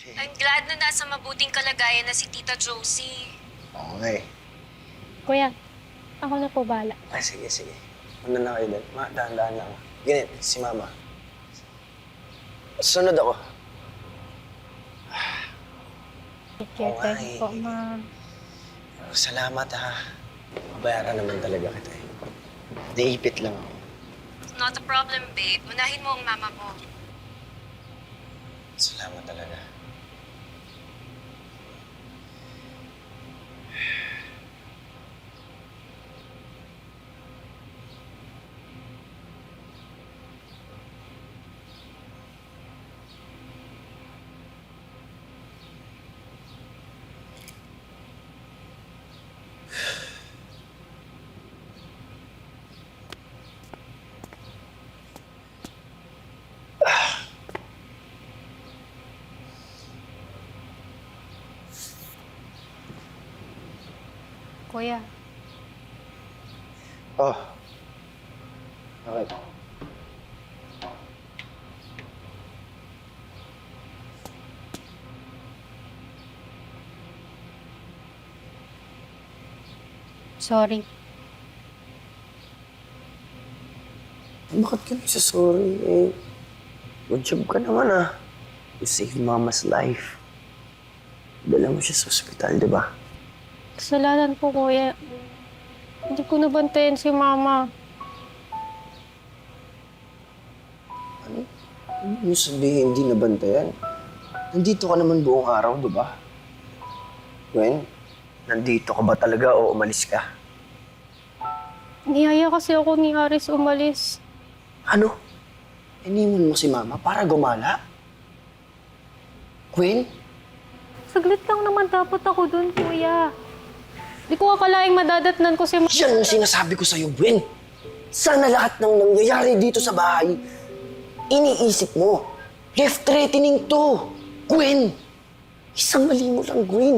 I'm glad na nasa mabuting kalagayan na si Tita Josie. Oo nga eh. Kuya, ako na po bahala. Ay, sige, sige. Una na kayo din. Ma, dahan-dahan lang. Ganit, si Mama. Sunod ako. Take care, thank you po, ma. Salamat ha. Mabayaran naman talaga kita eh. Naipit lang ako. Not a problem, babe. Unahin mo ang mama mo. Salamat talaga. Kuya, Oh. Bakit? sorry. Bakit ka nagsasorry eh? Good job ka naman ah. You saved Mama's life. Dala mo siya sa ospital, di ba? Kasalanan ko, kuya. Hindi ko nabantayan si mama. Ano mo sabihin hindi nabantayan? Nandito ka naman buong araw, di ba? Gwen, nandito ka ba talaga o umalis ka? Niyaya kasi ako ni Aris umalis. Ano? Iniwan mo si Mama para gumala? Gwen? Saglit lang naman dapat ako dun, kuya. Di ko akalaing madadatnan ko si mama. Yan ang sinasabi ko sa'yo, Gwen. Sana lahat ng nangyayari dito sa bahay, iniisip mo. Life-threatening to. Gwen! Isang mali mo lang, Gwen.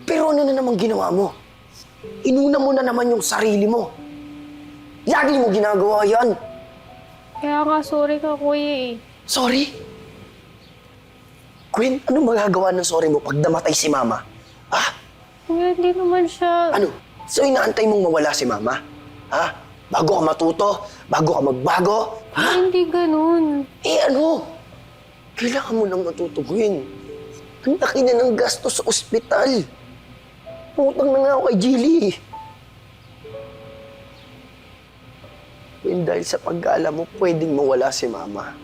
Pero ano na naman ginawa mo? Inuna mo na naman yung sarili mo. Lagi mo ginagawa yan. Kaya nga, sorry ka, kuya eh. Sorry? Gwen, ano magagawa ng sorry mo pag namatay si Mama? Ha? Kuya, hindi naman siya... Ano? So inaantay mong mawala si Mama? Ha? Bago ka matuto? Bago ka magbago? Ha? Hindi ganun. Eh ano? Kailangan mo nang matutuguin. Ang laki na ng gasto sa ospital. Putang na nga ako kay Jilly. When dahil sa pag-gala mo, pwedeng mawala si Mama.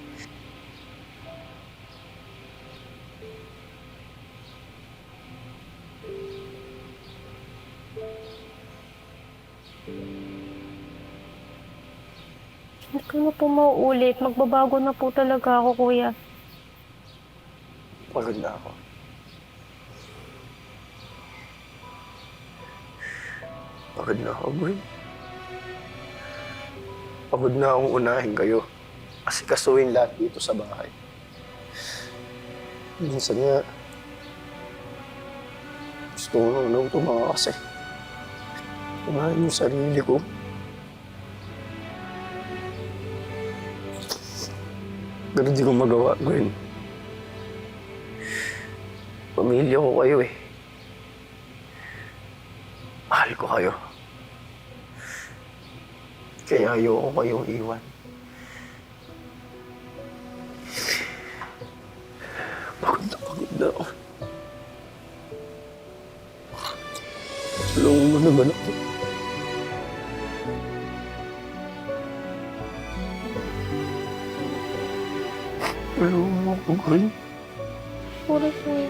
Hindi ko na po mauulit. Magbabago na po talaga ako, kuya. Pagod na ako. Pagod na ako, Gwen. Pagod na akong unahin kayo. Kasi kasuhin lahat dito sa bahay. Minsan nga, gusto ko nang tumawa kasi. Unahin yung sarili ko. Pero di ko magawa, Gwen. Pamilya ko kayo eh. Mahal ko kayo. Kaya ayoko kayong iwan. Pagod na ako. Tulungan mo naman ako. Tulungan mo ako, Gwen. Sorry, kuya.